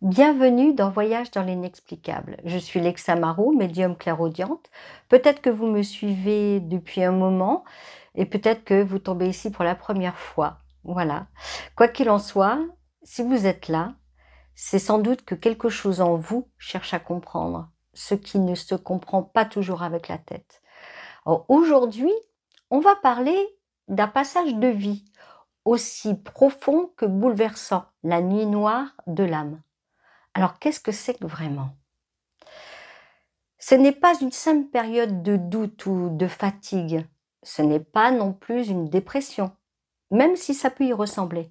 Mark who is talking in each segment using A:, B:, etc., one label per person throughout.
A: Bienvenue dans Voyage dans l'inexplicable. Je suis Lexa Marot, médium clairaudiente. Peut-être que vous me suivez depuis un moment et peut-être que vous tombez ici pour la première fois. Voilà. Quoi qu'il en soit, si vous êtes là, c'est sans doute que quelque chose en vous cherche à comprendre, ce qui ne se comprend pas toujours avec la tête. Alors, aujourd'hui, on va parler d'un passage de vie aussi profond que bouleversant, la nuit noire de l'âme. Alors, qu'est-ce que c'est que vraiment? Ce n'est pas une simple période de doute ou de fatigue. Ce n'est pas non plus une dépression, même si ça peut y ressembler.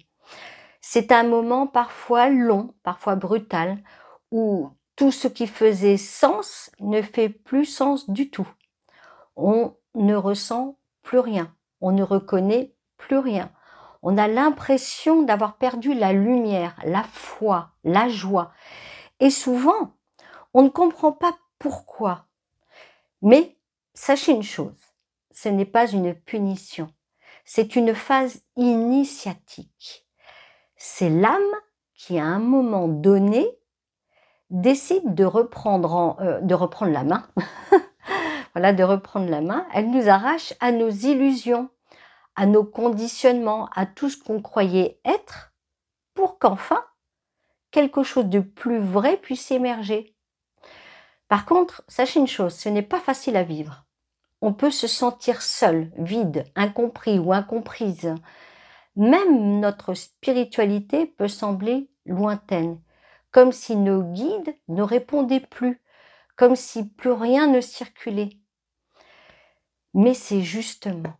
A: C'est un moment parfois long, parfois brutal, où tout ce qui faisait sens ne fait plus sens du tout. On ne ressent plus rien, on ne reconnaît plus rien. On a l'impression d'avoir perdu la lumière, la foi, la joie. Et souvent, on ne comprend pas pourquoi. Mais sachez une chose, ce n'est pas une punition, c'est une phase initiatique. C'est l'âme qui, à un moment donné, décide de reprendre la main. Voilà, de reprendre la main. Elle nous arrache à nos illusions, à nos conditionnements, à tout ce qu'on croyait être, pour qu'enfin, quelque chose de plus vrai puisse émerger. Par contre, sachez une chose, ce n'est pas facile à vivre. On peut se sentir seul, vide, incompris ou incomprise. Même notre spiritualité peut sembler lointaine, comme si nos guides ne répondaient plus, comme si plus rien ne circulait. Mais c'est justement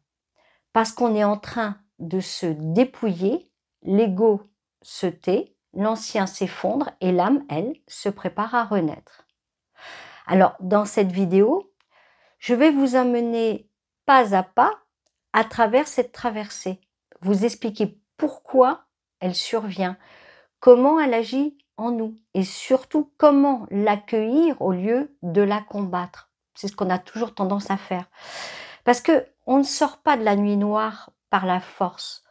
A: parce qu'on est en train de se dépouiller, l'ego se tait, l'ancien s'effondre et l'âme, elle, se prépare à renaître. Alors, dans cette vidéo, je vais vous amener pas à pas à travers cette traversée, vous expliquer pourquoi elle survient, comment elle agit en nous et surtout comment l'accueillir au lieu de la combattre. C'est ce qu'on a toujours tendance à faire. Parce que on ne sort pas de la nuit noire par la force,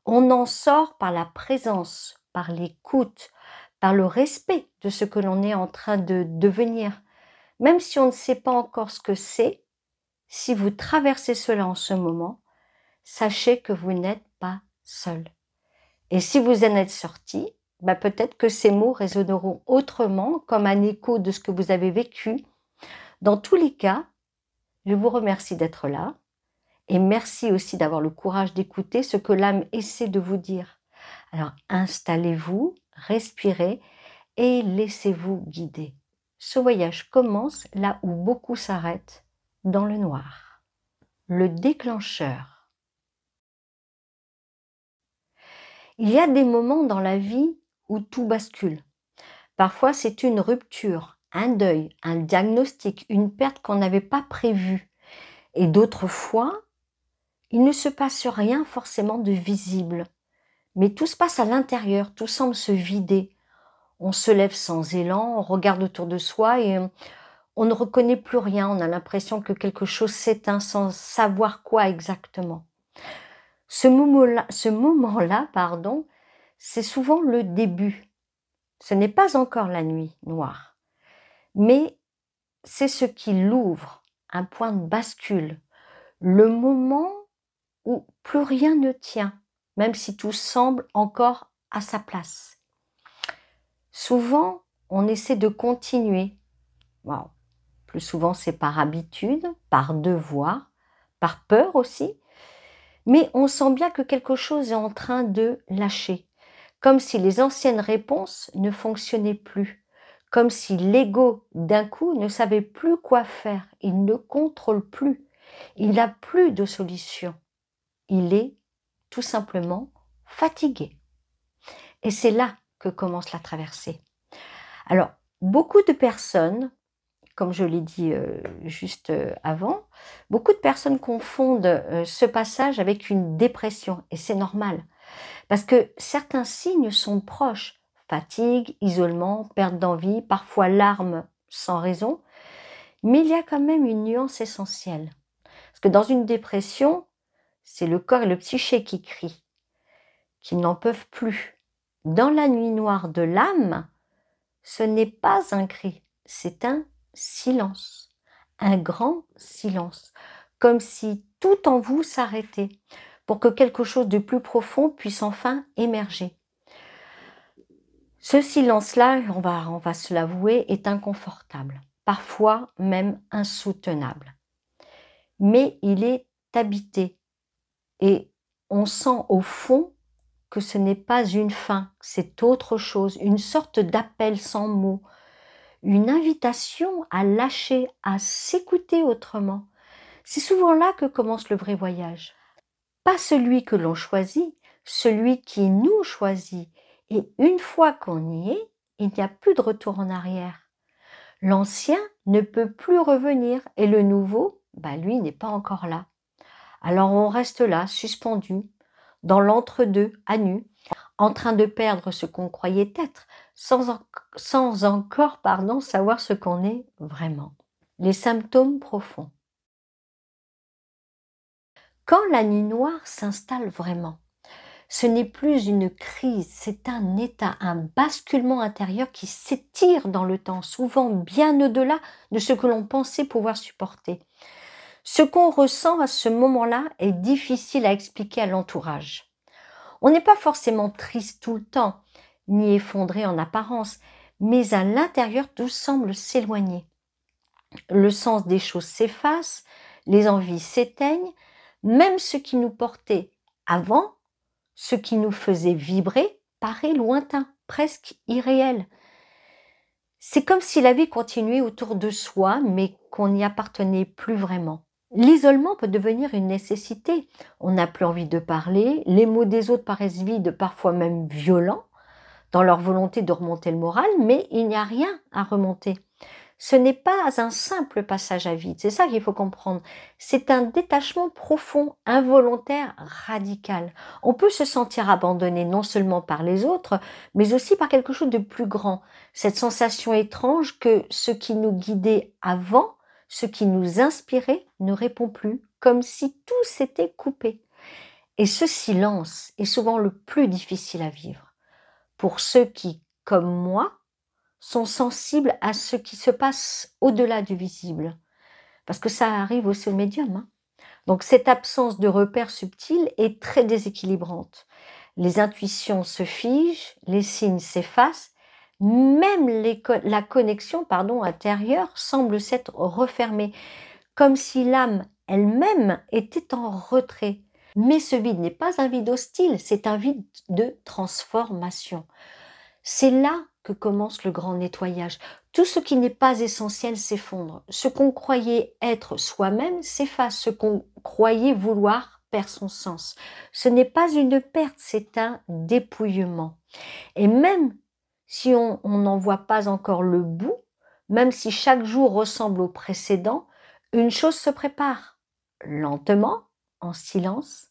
A: on en sort par la présence, par l'écoute, par le respect de ce que l'on est en train de devenir. Même si on ne sait pas encore ce que c'est, si vous traversez cela en ce moment, sachez que vous n'êtes pas seul. Et si vous en êtes sorti, peut-être que ces mots résonneront autrement, comme un écho de ce que vous avez vécu. Dans tous les cas, je vous remercie d'être là et merci aussi d'avoir le courage d'écouter ce que l'âme essaie de vous dire. Alors installez-vous, respirez et laissez-vous guider. Ce voyage commence là où beaucoup s'arrêtent, dans le noir. Le déclencheur. Il y a des moments dans la vie où tout bascule. Parfois, c'est une rupture, un deuil, un diagnostic, une perte qu'on n'avait pas prévue. Et d'autres fois, il ne se passe rien forcément de visible. Mais tout se passe à l'intérieur, tout semble se vider. On se lève sans élan, on regarde autour de soi et on ne reconnaît plus rien. On a l'impression que quelque chose s'éteint sans savoir quoi exactement. Ce moment-là, c'est souvent le début. Ce n'est pas encore la nuit noire, mais c'est ce qui l'ouvre, un point de bascule, le moment où plus rien ne tient, même si tout semble encore à sa place. Souvent, on essaie de continuer. Wow. Plus souvent, c'est par habitude, par devoir, par peur aussi, mais on sent bien que quelque chose est en train de lâcher, comme si les anciennes réponses ne fonctionnaient plus, comme si l'ego d'un coup ne savait plus quoi faire, il ne contrôle plus, il n'a plus de solution, il est tout simplement fatigué. Et c'est là que commence la traversée. Alors, beaucoup de personnes, comme je l'ai dit juste avant, beaucoup de personnes confondent ce passage avec une dépression, et c'est normal. Parce que certains signes sont proches, fatigue, isolement, perte d'envie, parfois larmes sans raison, mais il y a quand même une nuance essentielle. Parce que dans une dépression, c'est le corps et le psyché qui crient, qui n'en peuvent plus. Dans la nuit noire de l'âme, ce n'est pas un cri, c'est un silence, un grand silence, comme si tout en vous s'arrêtait pour que quelque chose de plus profond puisse enfin émerger. Ce silence-là, on va se l'avouer, est inconfortable, parfois même insoutenable. Mais il est habité et on sent au fond que ce n'est pas une fin, c'est autre chose, une sorte d'appel sans mots, une invitation à lâcher, à s'écouter autrement. C'est souvent là que commence le vrai voyage. Pas celui que l'on choisit, celui qui nous choisit. Et une fois qu'on y est, il n'y a plus de retour en arrière. L'ancien ne peut plus revenir et le nouveau, lui, n'est pas encore là. Alors on reste là, suspendu, dans l'entre-deux, à nu, en train de perdre ce qu'on croyait être, sans encore savoir ce qu'on est vraiment. Les symptômes profonds. Quand la nuit noire s'installe vraiment, ce n'est plus une crise, c'est un état, un basculement intérieur qui s'étire dans le temps, souvent bien au-delà de ce que l'on pensait pouvoir supporter. Ce qu'on ressent à ce moment-là est difficile à expliquer à l'entourage. On n'est pas forcément triste tout le temps, ni effondré en apparence, mais à l'intérieur tout semble s'éloigner. Le sens des choses s'efface, les envies s'éteignent, même ce qui nous portait avant, ce qui nous faisait vibrer, paraît lointain, presque irréel. C'est comme si la vie continuait autour de soi, mais qu'on n'y appartenait plus vraiment. L'isolement peut devenir une nécessité. On n'a plus envie de parler, les mots des autres paraissent vides, parfois même violents, dans leur volonté de remonter le moral, mais il n'y a rien à remonter. Ce n'est pas un simple passage à vide, c'est ça qu'il faut comprendre. C'est un détachement profond, involontaire, radical. On peut se sentir abandonné non seulement par les autres, mais aussi par quelque chose de plus grand. Cette sensation étrange que ce qui nous guidait avant, ce qui nous inspirait, ne répond plus, comme si tout s'était coupé. Et ce silence est souvent le plus difficile à vivre. Pour ceux qui, comme moi, sont sensibles à ce qui se passe au-delà du visible. Parce que ça arrive aussi au médium. Donc cette absence de repères subtils est très déséquilibrante. Les intuitions se figent, les signes s'effacent, même la connexion intérieure semble s'être refermée, comme si l'âme elle-même était en retrait. Mais ce vide n'est pas un vide hostile, c'est un vide de transformation. C'est là que commence le grand nettoyage. Tout ce qui n'est pas essentiel s'effondre. Ce qu'on croyait être soi-même s'efface. Ce qu'on croyait vouloir perd son sens. Ce n'est pas une perte, c'est un dépouillement. Et même si on n'en voit pas encore le bout, même si chaque jour ressemble au précédent, une chose se prépare, lentement, en silence,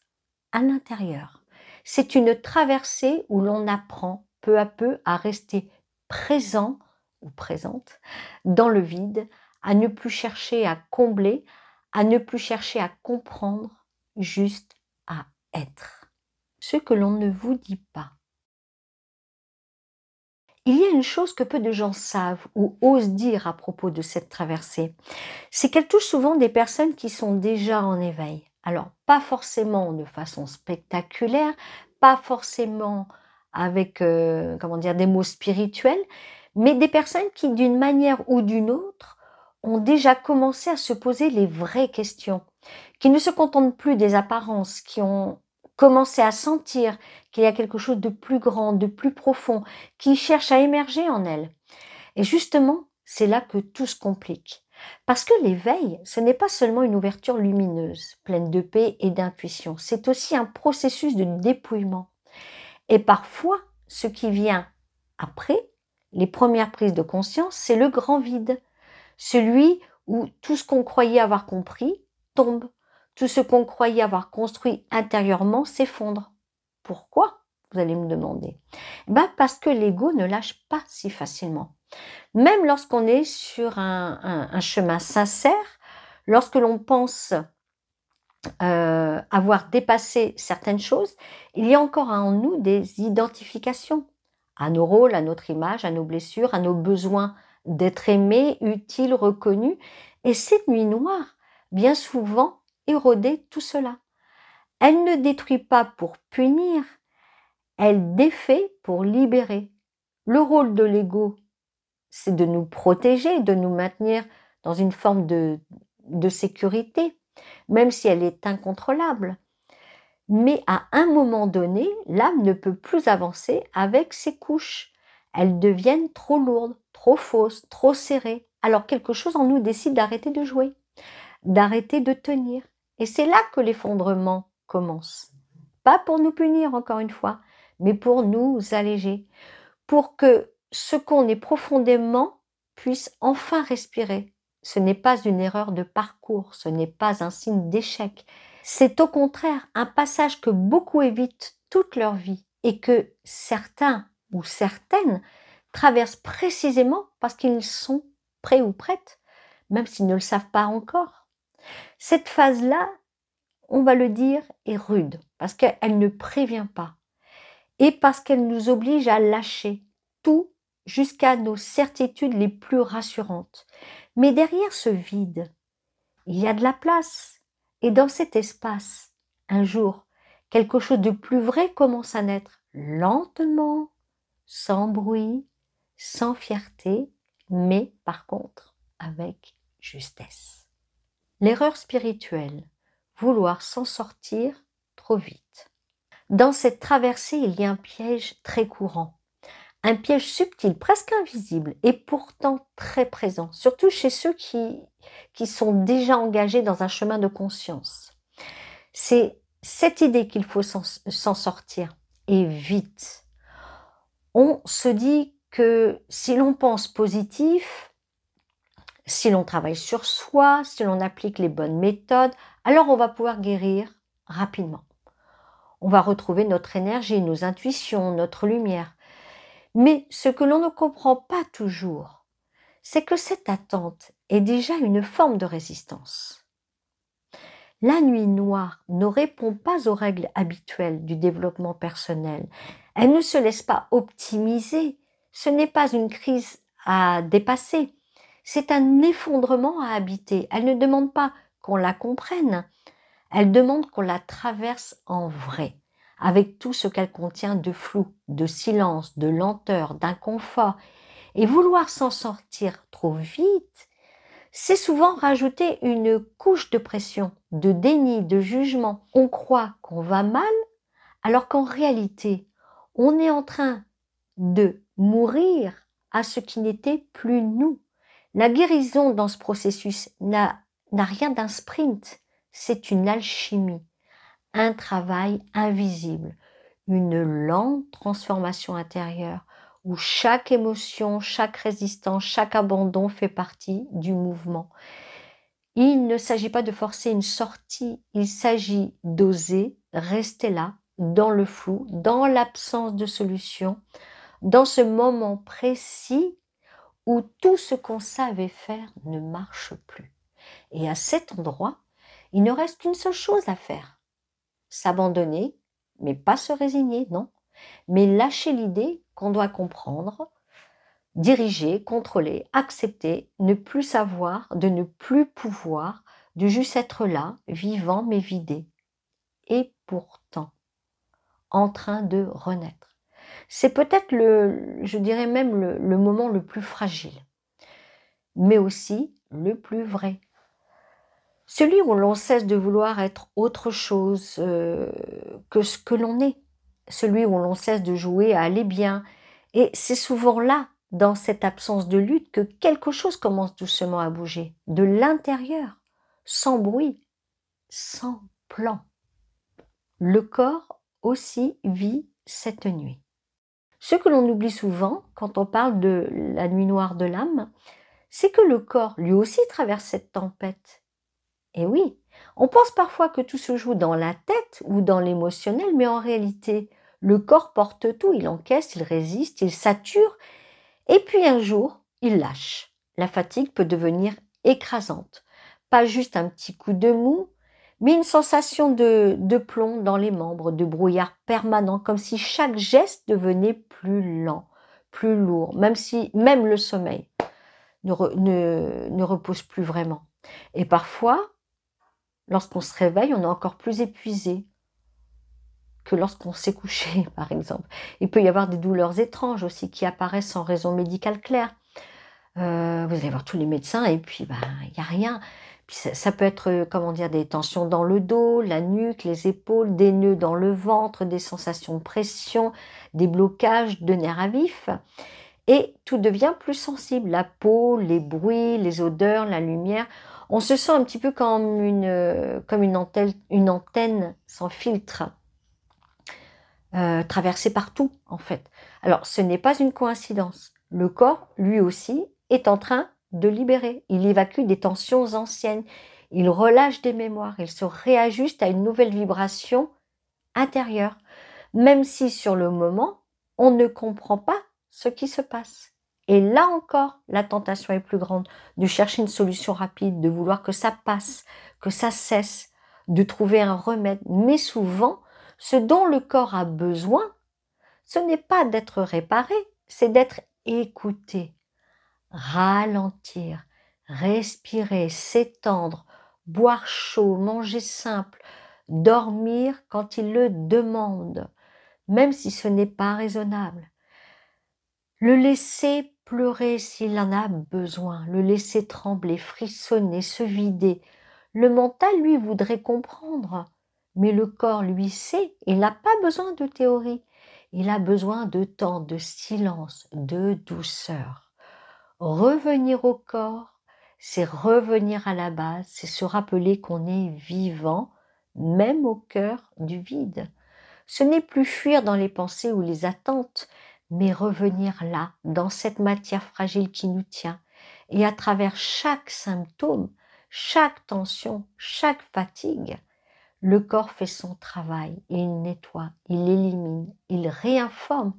A: à l'intérieur. C'est une traversée où l'on apprend peu à peu à rester présent ou présente dans le vide, à ne plus chercher à combler, à ne plus chercher à comprendre, juste à être. Ce que l'on ne vous dit pas. Il y a une chose que peu de gens savent ou osent dire à propos de cette traversée, c'est qu'elle touche souvent des personnes qui sont déjà en éveil. Alors, pas forcément de façon spectaculaire, pas forcément avec des mots spirituels, mais des personnes qui, d'une manière ou d'une autre, ont déjà commencé à se poser les vraies questions, qui ne se contentent plus des apparences, qui ont commencé à sentir qu'il y a quelque chose de plus grand, de plus profond, qui cherche à émerger en elles. Et justement, c'est là que tout se complique. Parce que l'éveil, ce n'est pas seulement une ouverture lumineuse, pleine de paix et d'intuition, c'est aussi un processus de dépouillement. Et parfois, ce qui vient après, les premières prises de conscience, c'est le grand vide, celui où tout ce qu'on croyait avoir compris tombe, tout ce qu'on croyait avoir construit intérieurement s'effondre. Pourquoi ? Vous allez me demander. Parce que l'ego ne lâche pas si facilement. Même lorsqu'on est sur un chemin sincère, lorsque l'on pense avoir dépassé certaines choses, il y a encore en nous des identifications à nos rôles, à notre image, à nos blessures, à nos besoins d'être aimés, utiles, reconnus. Et cette nuit noire, bien souvent, érodait tout cela. Elle ne détruit pas pour punir, elle défait pour libérer. Le rôle de l'ego, c'est de nous protéger, de nous maintenir dans une forme de sécurité, même si elle est incontrôlable. Mais à un moment donné, l'âme ne peut plus avancer avec ses couches. Elles deviennent trop lourdes, trop fausses, trop serrées. Alors quelque chose en nous décide d'arrêter de jouer, d'arrêter de tenir. Et c'est là que l'effondrement commence. Pas pour nous punir, encore une fois, mais pour nous alléger, pour que ce qu'on est profondément puisse enfin respirer. Ce n'est pas une erreur de parcours, ce n'est pas un signe d'échec. C'est au contraire un passage que beaucoup évitent toute leur vie et que certains ou certaines traversent précisément parce qu'ils sont prêts ou prêtes, même s'ils ne le savent pas encore. Cette phase-là, on va le dire, est rude parce qu'elle ne prévient pas et parce qu'elle nous oblige à lâcher tout jusqu'à nos certitudes les plus rassurantes. Mais derrière ce vide, il y a de la place. Et dans cet espace, un jour, quelque chose de plus vrai commence à naître, lentement, sans bruit, sans fierté, mais par contre, avec justesse. L'erreur spirituelle, vouloir s'en sortir trop vite. Dans cette traversée, il y a un piège très courant, un piège subtil, presque invisible, et pourtant très présent, surtout chez ceux qui sont déjà engagés dans un chemin de conscience. C'est cette idée qu'il faut s'en sortir, et vite. On se dit que si l'on pense positif, si l'on travaille sur soi, si l'on applique les bonnes méthodes, alors on va pouvoir guérir rapidement. On va retrouver notre énergie, nos intuitions, notre lumière. Mais ce que l'on ne comprend pas toujours, c'est que cette attente est déjà une forme de résistance. La nuit noire ne répond pas aux règles habituelles du développement personnel. Elle ne se laisse pas optimiser. Ce n'est pas une crise à dépasser. C'est un effondrement à habiter. Elle ne demande pas qu'on la comprenne. Elle demande qu'on la traverse en vrai, avec tout ce qu'elle contient de flou, de silence, de lenteur, d'inconfort. Et vouloir s'en sortir trop vite, c'est souvent rajouter une couche de pression, de déni, de jugement. On croit qu'on va mal, alors qu'en réalité, on est en train de mourir à ce qui n'était plus nous. La guérison dans ce processus n'a rien d'un sprint, c'est une alchimie, un travail invisible, une lente transformation intérieure où chaque émotion, chaque résistance, chaque abandon fait partie du mouvement. Il ne s'agit pas de forcer une sortie, il s'agit d'oser rester là, dans le flou, dans l'absence de solution, dans ce moment précis où tout ce qu'on savait faire ne marche plus. Et à cet endroit, il ne reste qu'une seule chose à faire. S'abandonner, mais pas se résigner, non. Mais lâcher l'idée qu'on doit comprendre, diriger, contrôler, accepter, ne plus savoir, de ne plus pouvoir, de juste être là, vivant mais vidé. Et pourtant, en train de renaître. C'est peut-être je dirais même le moment le plus fragile, mais aussi le plus vrai. Celui où l'on cesse de vouloir être autre chose que ce que l'on est. Celui où l'on cesse de jouer à aller bien. Et c'est souvent là, dans cette absence de lutte, que quelque chose commence doucement à bouger. De l'intérieur, sans bruit, sans plan. Le corps aussi vit cette nuit. Ce que l'on oublie souvent quand on parle de la nuit noire de l'âme, c'est que le corps lui aussi traverse cette tempête. Et oui, on pense parfois que tout se joue dans la tête ou dans l'émotionnel, mais en réalité, le corps porte tout, il encaisse, il résiste, il sature, et puis un jour, il lâche. La fatigue peut devenir écrasante. Pas juste un petit coup de mou, mais une sensation de plomb dans les membres, de brouillard permanent, comme si chaque geste devenait plus lent, plus lourd, même le sommeil ne repose plus vraiment. Et parfois, lorsqu'on se réveille, on est encore plus épuisé que lorsqu'on s'est couché, par exemple. Il peut y avoir des douleurs étranges aussi qui apparaissent sans raison médicale claire. Vous allez voir tous les médecins et puis, ben, il y a rien. Puis ça peut être, comment dire, des tensions dans le dos, la nuque, les épaules, des nœuds dans le ventre, des sensations de pression, des blocages de nerfs à vif et tout devient plus sensible. La peau, les bruits, les odeurs, la lumière. On se sent un petit peu comme une antenne sans filtre, traversée par tout, en fait. Alors, ce n'est pas une coïncidence. Le corps, lui aussi, est en train de libérer. Il évacue des tensions anciennes. Il relâche des mémoires. Il se réajuste à une nouvelle vibration intérieure. Même si sur le moment, on ne comprend pas ce qui se passe. Et là encore, la tentation est plus grande de chercher une solution rapide, de vouloir que ça passe, que ça cesse, de trouver un remède. Mais souvent, ce dont le corps a besoin, ce n'est pas d'être réparé, c'est d'être écouté, ralentir, respirer, s'étendre, boire chaud, manger simple, dormir quand il le demande, même si ce n'est pas raisonnable. Le laisser pleurer s'il en a besoin, le laisser trembler, frissonner, se vider. Le mental, lui, voudrait comprendre, mais le corps, lui, sait, il n'a pas besoin de théorie. Il a besoin de temps, de silence, de douceur. Revenir au corps, c'est revenir à la base, c'est se rappeler qu'on est vivant, même au cœur du vide. Ce n'est plus fuir dans les pensées ou les attentes, mais revenir là, dans cette matière fragile qui nous tient. Et à travers chaque symptôme, chaque tension, chaque fatigue, le corps fait son travail, il nettoie, il élimine, il réinforme.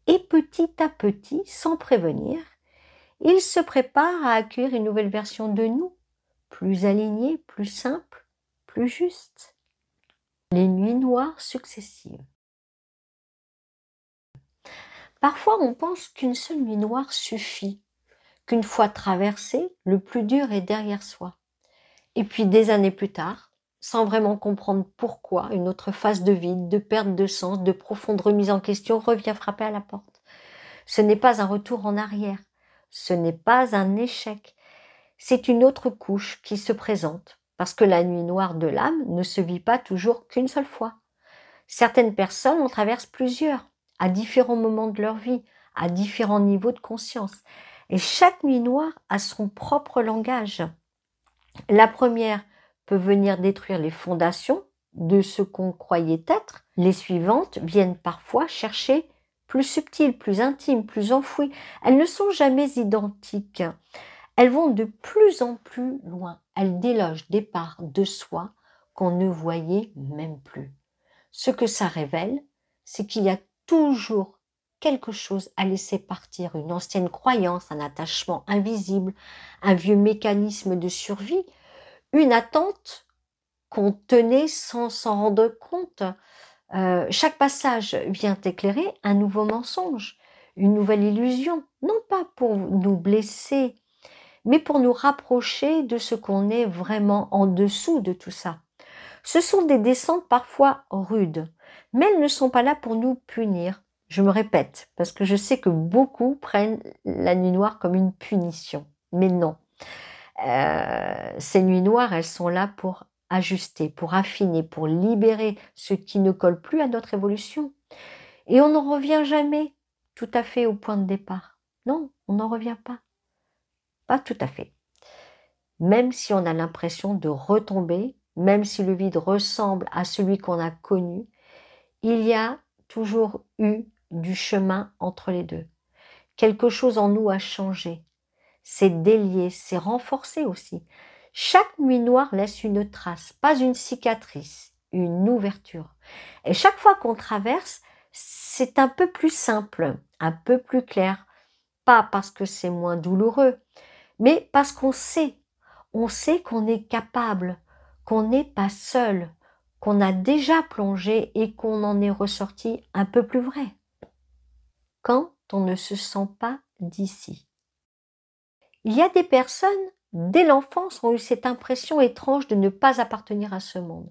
A: Et petit à petit, sans prévenir, il se prépare à accueillir une nouvelle version de nous, plus alignée, plus simple, plus juste. Les nuits noires successives. Parfois, on pense qu'une seule nuit noire suffit, qu'une fois traversée, le plus dur est derrière soi. Et puis, des années plus tard, sans vraiment comprendre pourquoi, une autre phase de vide, de perte de sens, de profonde remise en question revient frapper à la porte. Ce n'est pas un retour en arrière, ce n'est pas un échec, c'est une autre couche qui se présente, parce que la nuit noire de l'âme ne se vit pas toujours qu'une seule fois. Certaines personnes en traversent plusieurs, à différents moments de leur vie, à différents niveaux de conscience. Et chaque nuit noire a son propre langage. La première peut venir détruire les fondations de ce qu'on croyait être. Les suivantes viennent parfois chercher plus subtil, plus intime, plus enfoui. Elles ne sont jamais identiques. Elles vont de plus en plus loin. Elles délogent des parts de soi qu'on ne voyait même plus. Ce que ça révèle, c'est qu'il y a toujours quelque chose à laisser partir, une ancienne croyance, un attachement invisible, un vieux mécanisme de survie, une attente qu'on tenait sans s'en rendre compte. Chaque passage vient éclairer un nouveau mensonge, une nouvelle illusion, non pas pour nous blesser, mais pour nous rapprocher de ce qu'on est vraiment en dessous de tout ça. Ce sont des descentes parfois rudes, mais elles ne sont pas là pour nous punir. Je me répète, parce que je sais que beaucoup prennent la nuit noire comme une punition. Mais non. Ces nuits noires, elles sont là pour ajuster, pour affiner, pour libérer ce qui ne colle plus à notre évolution. Et on n'en revient jamais tout à fait au point de départ. Non, on n'en revient pas. Pas tout à fait. Même si on a l'impression de retomber, même si le vide ressemble à celui qu'on a connu, il y a toujours eu du chemin entre les deux. Quelque chose en nous a changé. C'est délié, c'est renforcé aussi. Chaque nuit noire laisse une trace, pas une cicatrice, une ouverture. Et chaque fois qu'on traverse, c'est un peu plus simple, un peu plus clair. Pas parce que c'est moins douloureux, mais parce qu'on sait qu'on est capable, qu'on n'est pas seul, qu'on a déjà plongé et qu'on en est ressorti un peu plus vrai. Quand on ne se sent pas d'ici. Il y a des personnes, dès l'enfance, ont eu cette impression étrange de ne pas appartenir à ce monde.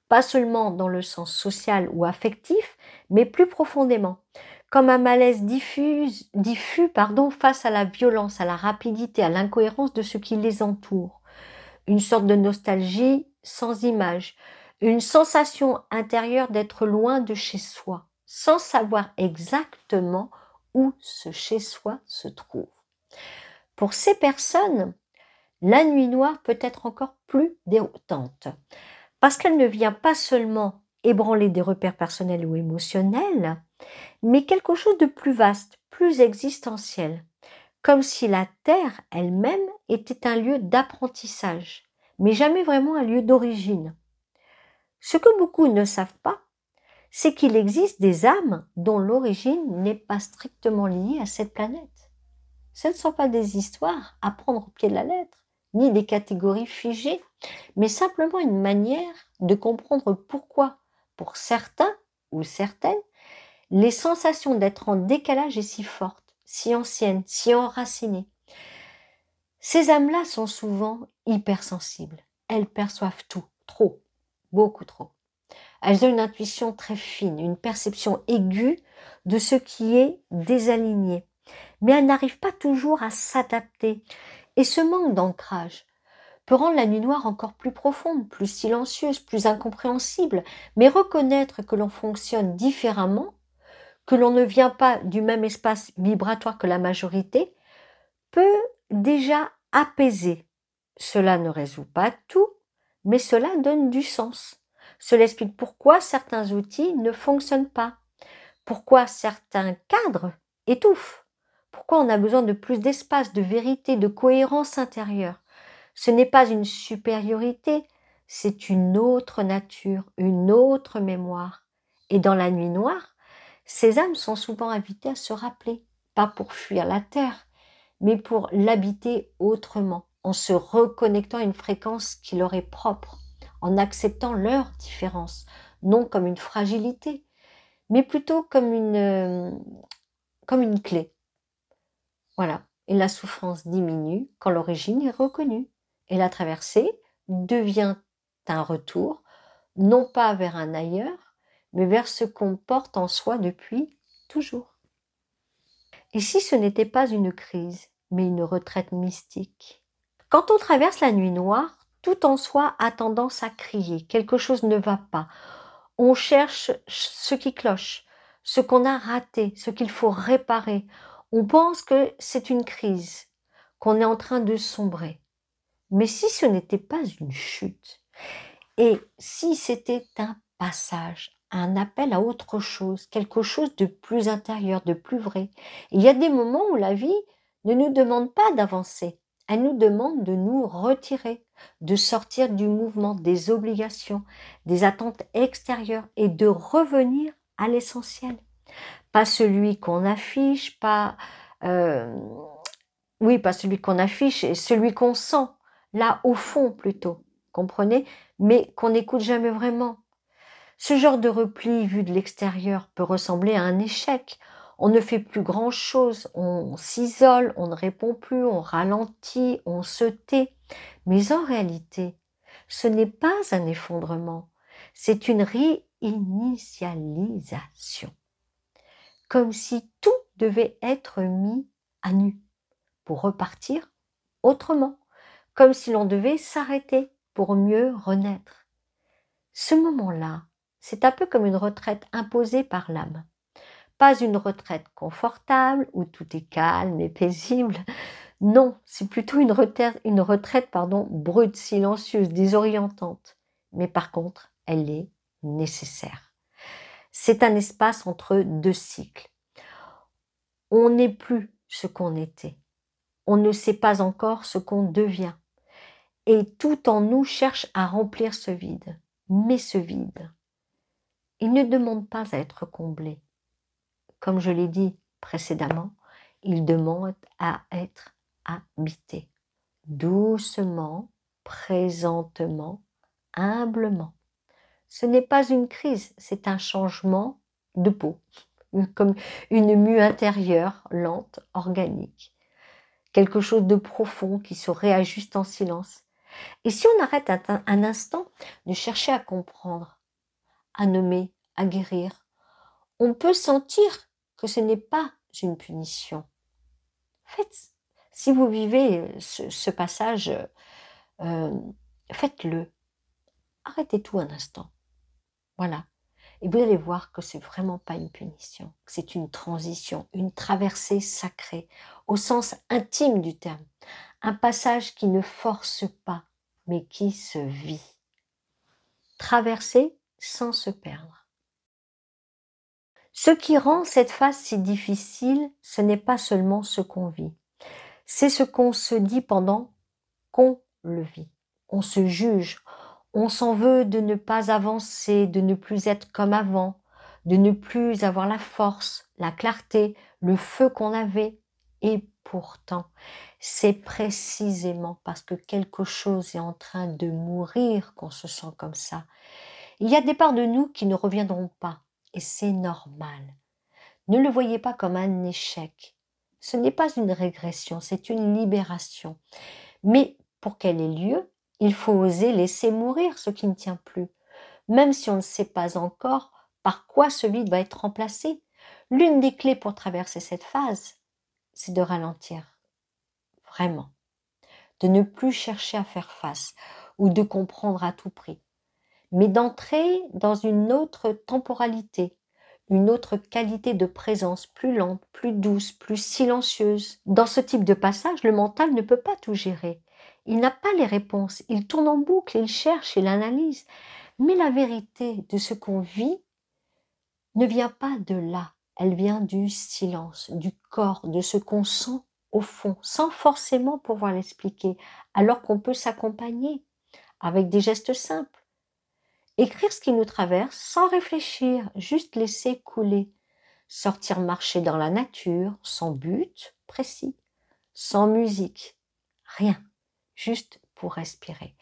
A: Pas seulement dans le sens social ou affectif, mais plus profondément. Comme un malaise diffus face à la violence, à la rapidité, à l'incohérence de ce qui les entoure. Une sorte de nostalgie sans image. Une sensation intérieure d'être loin de chez soi, sans savoir exactement où ce chez soi se trouve. Pour ces personnes, la nuit noire peut être encore plus déroutante, parce qu'elle ne vient pas seulement ébranler des repères personnels ou émotionnels, mais quelque chose de plus vaste, plus existentiel, comme si la Terre elle-même était un lieu d'apprentissage, mais jamais vraiment un lieu d'origine. Ce que beaucoup ne savent pas, c'est qu'il existe des âmes dont l'origine n'est pas strictement liée à cette planète. Ce ne sont pas des histoires à prendre au pied de la lettre, ni des catégories figées, mais simplement une manière de comprendre pourquoi, pour certains ou certaines, les sensations d'être en décalage est si forte, si ancienne, si enracinée. Ces âmes-là sont souvent hypersensibles. Elles perçoivent tout, trop, beaucoup trop. Elles ont une intuition très fine, une perception aiguë de ce qui est désaligné. Mais elles n'arrivent pas toujours à s'adapter. Et ce manque d'ancrage peut rendre la nuit noire encore plus profonde, plus silencieuse, plus incompréhensible. Mais reconnaître que l'on fonctionne différemment, que l'on ne vient pas du même espace vibratoire que la majorité, peut déjà apaiser. Cela ne résout pas tout, mais cela donne du sens. Cela explique pourquoi certains outils ne fonctionnent pas, pourquoi certains cadres étouffent, pourquoi on a besoin de plus d'espace, de vérité, de cohérence intérieure. Ce n'est pas une supériorité, c'est une autre nature, une autre mémoire. Et dans la nuit noire, ces âmes sont souvent invitées à se rappeler, pas pour fuir la terre, mais pour l'habiter autrement, en se reconnectant à une fréquence qui leur est propre, en acceptant leurs différences, non comme une fragilité, mais plutôt comme une clé. Voilà. Et la souffrance diminue quand l'origine est reconnue. Et la traversée devient un retour, non pas vers un ailleurs, mais vers ce qu'on porte en soi depuis toujours. Et si ce n'était pas une crise, mais une retraite mystique? Quand on traverse la nuit noire, tout en soi a tendance à crier, quelque chose ne va pas. On cherche ce qui cloche, ce qu'on a raté, ce qu'il faut réparer. On pense que c'est une crise, qu'on est en train de sombrer. Mais si ce n'était pas une chute, et si c'était un passage, un appel à autre chose, quelque chose de plus intérieur, de plus vrai. Il y a des moments où la vie ne nous demande pas d'avancer, elle nous demande de nous retirer, de sortir du mouvement, des obligations, des attentes extérieures et de revenir à l'essentiel. Pas celui qu'on affiche, pas celui qu'on affiche, et celui qu'on sent, là au fond plutôt, comprenez? Mais qu'on n'écoute jamais vraiment. Ce genre de repli vu de l'extérieur peut ressembler à un échec. On ne fait plus grand-chose, on s'isole, on ne répond plus, on ralentit, on se tait. Mais en réalité, ce n'est pas un effondrement, c'est une réinitialisation. Comme si tout devait être mis à nu pour repartir autrement, comme si l'on devait s'arrêter pour mieux renaître. Ce moment-là, c'est un peu comme une retraite imposée par l'âme. Pas une retraite confortable où tout est calme et paisible. Non, c'est plutôt une retraite brute, silencieuse, désorientante. Mais par contre, elle est nécessaire. C'est un espace entre deux cycles. On n'est plus ce qu'on était. On ne sait pas encore ce qu'on devient. Et tout en nous cherche à remplir ce vide. Mais ce vide, il ne demande pas à être comblé. Comme je l'ai dit précédemment, il demande à être habité. Doucement, présentement, humblement. Ce n'est pas une crise, c'est un changement de peau, comme une mue intérieure, lente, organique. Quelque chose de profond qui se réajuste en silence. Et si on arrête un instant de chercher à comprendre, à nommer, à guérir, on peut sentir que ce n'est pas une punition. En fait, si vous vivez ce passage, faites-le. Arrêtez tout un instant. Voilà. Et vous allez voir que c'est vraiment pas une punition, que c'est une transition, une traversée sacrée, au sens intime du terme. Un passage qui ne force pas, mais qui se vit. Traverser sans se perdre. Ce qui rend cette phase si difficile, ce n'est pas seulement ce qu'on vit. C'est ce qu'on se dit pendant qu'on le vit. On se juge, on s'en veut de ne pas avancer, de ne plus être comme avant, de ne plus avoir la force, la clarté, le feu qu'on avait. Et pourtant, c'est précisément parce que quelque chose est en train de mourir qu'on se sent comme ça. Il y a des parts de nous qui ne reviendront pas, et c'est normal. Ne le voyez pas comme un échec. Ce n'est pas une régression, c'est une libération. Mais pour qu'elle ait lieu, il faut oser laisser mourir ce qui ne tient plus, même si on ne sait pas encore par quoi ce vide va être remplacé. L'une des clés pour traverser cette phase, c'est de ralentir, vraiment, de ne plus chercher à faire face ou de comprendre à tout prix, mais d'entrer dans une autre temporalité, une autre qualité de présence plus lente, plus douce, plus silencieuse. Dans ce type de passage, le mental ne peut pas tout gérer. Il n'a pas les réponses, il tourne en boucle, il cherche, il analyse. Mais la vérité de ce qu'on vit ne vient pas de là, elle vient du silence, du corps, de ce qu'on sent au fond, sans forcément pouvoir l'expliquer, alors qu'on peut s'accompagner avec des gestes simples. Écrire ce qui nous traverse sans réfléchir, juste laisser couler. Sortir marcher dans la nature, sans but précis, sans musique, rien, juste pour respirer.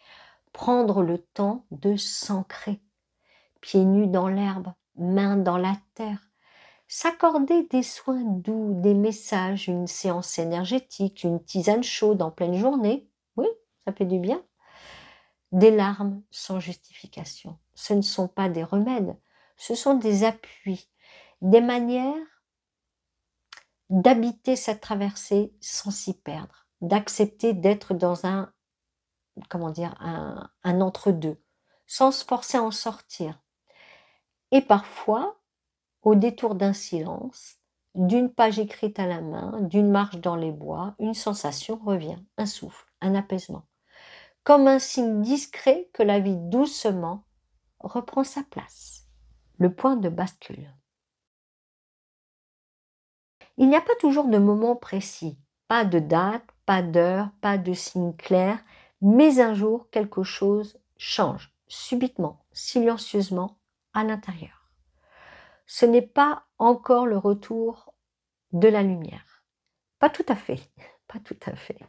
A: Prendre le temps de s'ancrer, pieds nus dans l'herbe, mains dans la terre. S'accorder des soins doux, des messages, une séance énergétique, une tisane chaude en pleine journée, oui, ça fait du bien. Des larmes sans justification. Ce ne sont pas des remèdes, ce sont des appuis, des manières d'habiter cette traversée sans s'y perdre, d'accepter d'être dans un, comment dire, un entre-deux, sans se forcer à en sortir. Et parfois, au détour d'un silence, d'une page écrite à la main, d'une marche dans les bois, une sensation revient, un souffle, un apaisement. Comme un signe discret que la vie doucement reprend sa place. Le point de bascule. Il n'y a pas toujours de moment précis, pas de date, pas d'heure, pas de signe clair, mais un jour quelque chose change, subitement, silencieusement, à l'intérieur. Ce n'est pas encore le retour de la lumière. Pas tout à fait, pas tout à fait.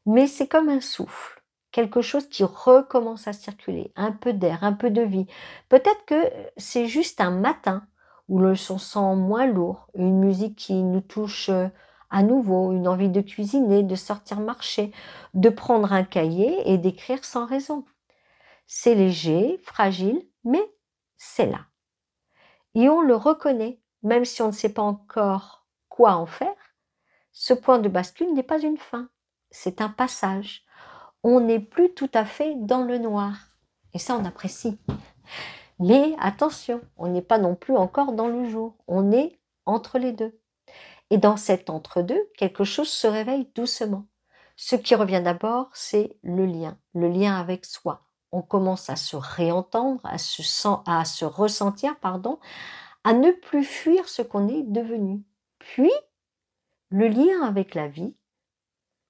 A: Mais c'est comme un souffle, quelque chose qui recommence à circuler, un peu d'air, un peu de vie. Peut-être que c'est juste un matin où le son sent moins lourd, une musique qui nous touche à nouveau, une envie de cuisiner, de sortir marcher, de prendre un cahier et d'écrire sans raison. C'est léger, fragile, mais c'est là. Et on le reconnaît, même si on ne sait pas encore quoi en faire. Ce point de bascule n'est pas une fin, c'est un passage. On n'est plus tout à fait dans le noir. Et ça, on apprécie. Mais attention, on n'est pas non plus encore dans le jour. On est entre les deux. Et dans cet entre-deux, quelque chose se réveille doucement. Ce qui revient d'abord, c'est le lien avec soi. On commence à se réentendre, à se ressentir, à ne plus fuir ce qu'on est devenu. Puis, le lien avec la vie,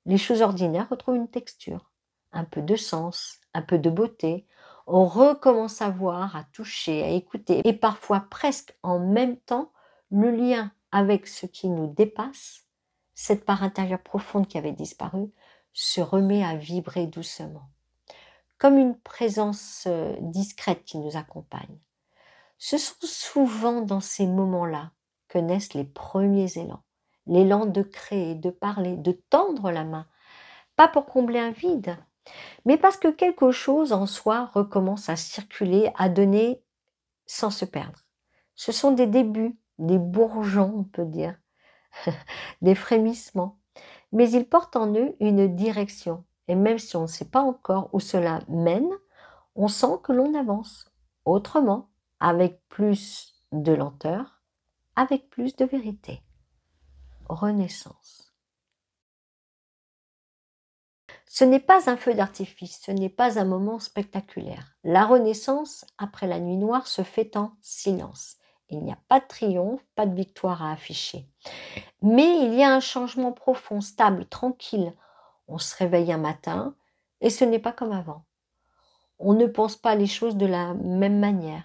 A: les choses ordinaires retrouvent une texture, un peu de sens, un peu de beauté. On recommence à voir, à toucher, à écouter. Et parfois, presque en même temps, le lien avec ce qui nous dépasse, cette part intérieure profonde qui avait disparu, se remet à vibrer doucement. comme une présence discrète qui nous accompagne. Ce sont souvent dans ces moments-là que naissent les premiers élans. L'élan de créer, de parler, de tendre la main, pas pour combler un vide, mais parce que quelque chose en soi recommence à circuler, à donner sans se perdre. Ce sont des débuts, des bourgeons, on peut dire, des frémissements, mais ils portent en eux une direction. Et même si on ne sait pas encore où cela mène, on sent que l'on avance autrement, avec plus de lenteur, avec plus de vérité. Renaissance. Ce n'est pas un feu d'artifice, ce n'est pas un moment spectaculaire. La renaissance, après la nuit noire, se fait en silence. Il n'y a pas de triomphe, pas de victoire à afficher. Mais il y a un changement profond, stable, tranquille. On se réveille un matin et ce n'est pas comme avant. On ne pense pas les choses de la même manière.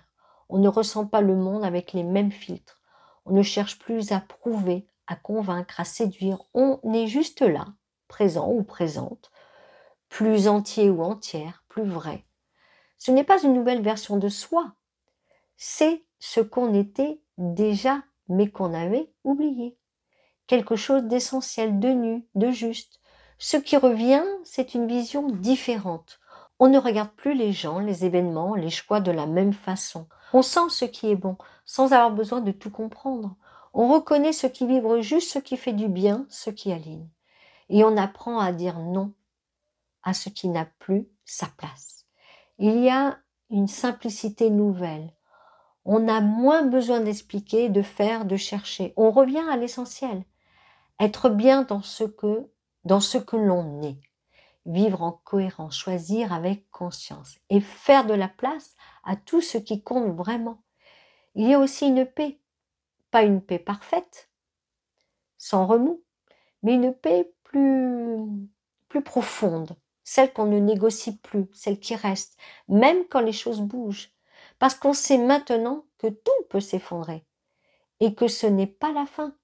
A: On ne ressent pas le monde avec les mêmes filtres. On ne cherche plus à prouver, à convaincre, à séduire. On est juste là, présent ou présente, plus entier ou entière, plus vrai. Ce n'est pas une nouvelle version de soi, c'est ce qu'on était déjà, mais qu'on avait oublié. Quelque chose d'essentiel, de nu, de juste. Ce qui revient, c'est une vision différente. On ne regarde plus les gens, les événements, les choix de la même façon. On sent ce qui est bon, sans avoir besoin de tout comprendre. On reconnaît ce qui vibre juste, ce qui fait du bien, ce qui aligne. Et on apprend à dire non à ce qui n'a plus sa place. Il y a une simplicité nouvelle. On a moins besoin d'expliquer, de faire, de chercher. On revient à l'essentiel. Être bien dans ce que l'on est. Vivre en cohérence, choisir avec conscience et faire de la place à tout ce qui compte vraiment. Il y a aussi une paix, pas une paix parfaite, sans remous, mais une paix plus profonde, celle qu'on ne négocie plus, celle qui reste, même quand les choses bougent, parce qu'on sait maintenant que tout peut s'effondrer et que ce n'est pas la fin.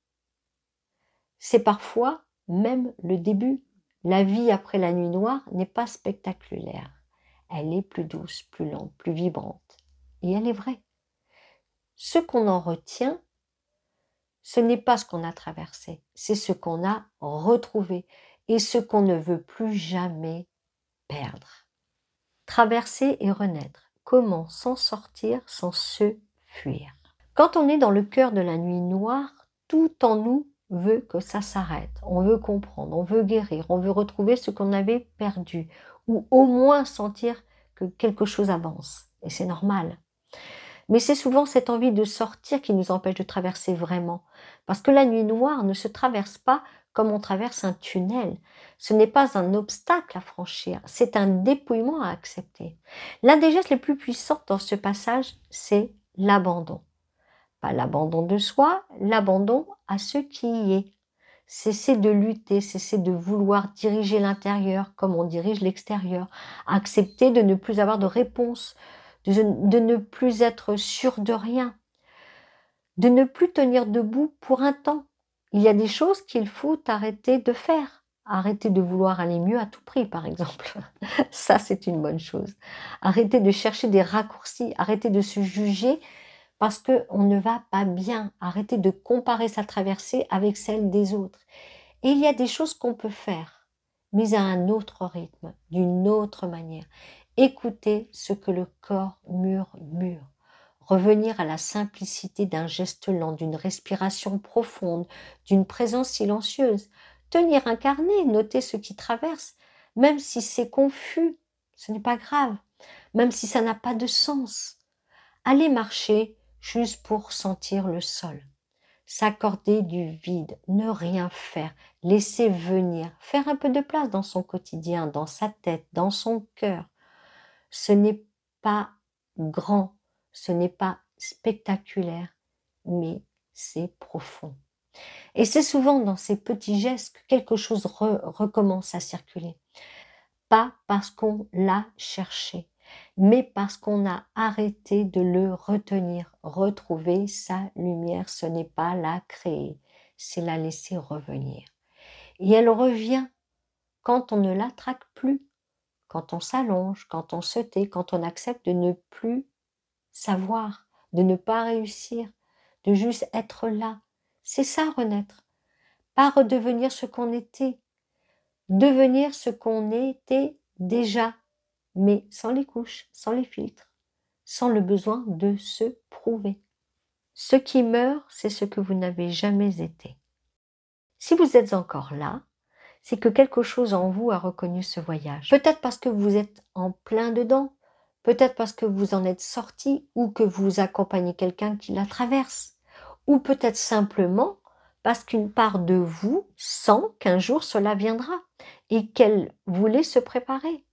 A: C'est parfois même le début. La vie après la nuit noire n'est pas spectaculaire. Elle est plus douce, plus lente, plus vibrante. Et elle est vraie. Ce qu'on en retient, ce n'est pas ce qu'on a traversé, c'est ce qu'on a retrouvé et ce qu'on ne veut plus jamais perdre. Traverser et renaître. Comment s'en sortir sans se fuir? Quand on est dans le cœur de la nuit noire, tout en nous veut que ça s'arrête. On veut comprendre, on veut guérir, on veut retrouver ce qu'on avait perdu ou au moins sentir que quelque chose avance. Et c'est normal. Mais c'est souvent cette envie de sortir qui nous empêche de traverser vraiment. Parce que la nuit noire ne se traverse pas comme on traverse un tunnel. Ce n'est pas un obstacle à franchir, c'est un dépouillement à accepter. L'un des gestes les plus puissants dans ce passage, c'est l'abandon. Pas l'abandon de soi, l'abandon à ce qui y est. Cesser de lutter, cesser de vouloir diriger l'intérieur comme on dirige l'extérieur. Accepter de ne plus avoir de réponse, de ne plus être sûr de rien, de ne plus tenir debout pour un temps. Il y a des choses qu'il faut arrêter de faire. Arrêter de vouloir aller mieux à tout prix, par exemple. Ça, c'est une bonne chose. Arrêter de chercher des raccourcis, arrêter de se juger parce qu'on ne va pas bien. Arrêter de comparer sa traversée avec celle des autres. Et il y a des choses qu'on peut faire, mais à un autre rythme, d'une autre manière. Écouter ce que le corps murmure. Revenir à la simplicité d'un geste lent, d'une respiration profonde, d'une présence silencieuse. Tenir un carnet, noter ce qui traverse, même si c'est confus, ce n'est pas grave, même si ça n'a pas de sens. Aller marcher juste pour sentir le sol. S'accorder du vide, ne rien faire, laisser venir, faire un peu de place dans son quotidien, dans sa tête, dans son cœur. Ce n'est pas grand, ce n'est pas spectaculaire, mais c'est profond. Et c'est souvent dans ces petits gestes que quelque chose recommence à circuler. Pas parce qu'on l'a cherché, mais parce qu'on a arrêté de le retenir. Retrouver sa lumière, ce n'est pas la créer, c'est la laisser revenir. Et elle revient quand on ne la traque plus, quand on s'allonge, quand on se tait, quand on accepte de ne plus savoir, de ne pas réussir, de juste être là. C'est ça, renaître. Pas redevenir ce qu'on était. Devenir ce qu'on était déjà, mais sans les couches, sans les filtres, sans le besoin de se prouver. Ce qui meurt, c'est ce que vous n'avez jamais été. Si vous êtes encore là, c'est que quelque chose en vous a reconnu ce voyage. Peut-être parce que vous êtes en plein dedans, peut-être parce que vous en êtes sorti ou que vous accompagnez quelqu'un qui la traverse, ou peut-être simplement parce qu'une part de vous sent qu'un jour cela viendra et qu'elle voulait se préparer.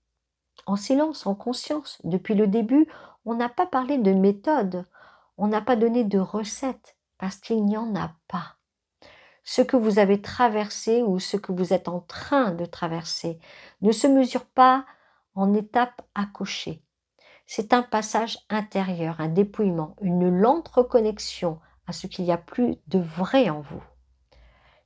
A: En silence, en conscience, depuis le début, on n'a pas parlé de méthode, on n'a pas donné de recette parce qu'il n'y en a pas. Ce que vous avez traversé ou ce que vous êtes en train de traverser ne se mesure pas en étapes à cocher. C'est un passage intérieur, un dépouillement, une lente reconnexion à ce qu'il y a plus de vrai en vous.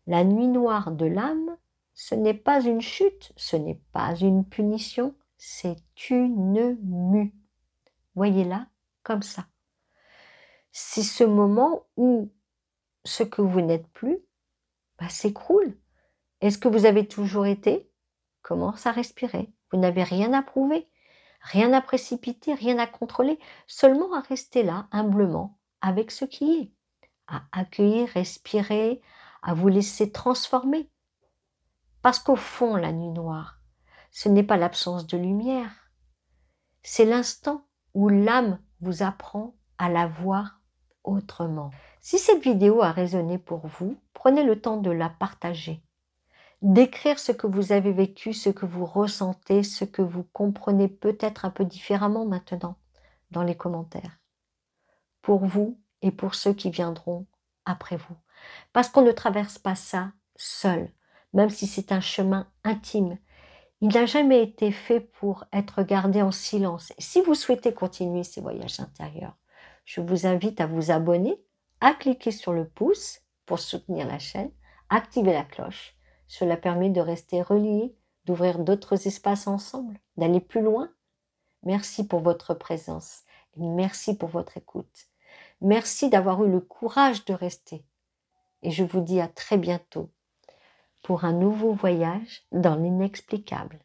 A: La nuit noire de l'âme, ce n'est pas une chute, ce n'est pas une punition, c'est une mue. Voyez-la comme ça. C'est ce moment où ce que vous n'êtes plus s'écroule. Est-ce que vous avez toujours été? Commence à respirer. Vous n'avez rien à prouver, rien à précipiter, rien à contrôler, seulement à rester là, humblement, avec ce qui est, à accueillir, respirer, à vous laisser transformer. Parce qu'au fond, la nuit noire, ce n'est pas l'absence de lumière, c'est l'instant où l'âme vous apprend à la voir autrement. Si cette vidéo a résonné pour vous, prenez le temps de la partager. D'écrire ce que vous avez vécu, ce que vous ressentez, ce que vous comprenez peut-être un peu différemment maintenant dans les commentaires. Pour vous et pour ceux qui viendront après vous. Parce qu'on ne traverse pas ça seul, même si c'est un chemin intime. Il n'a jamais été fait pour être gardé en silence. Et si vous souhaitez continuer ces voyages intérieurs, je vous invite à vous abonner, à cliquer sur le pouce pour soutenir la chaîne, activer la cloche. Cela permet de rester reliés, d'ouvrir d'autres espaces ensemble, d'aller plus loin. Merci pour votre présence et merci pour votre écoute. Merci d'avoir eu le courage de rester. Et je vous dis à très bientôt pour un nouveau voyage dans l'inexplicable.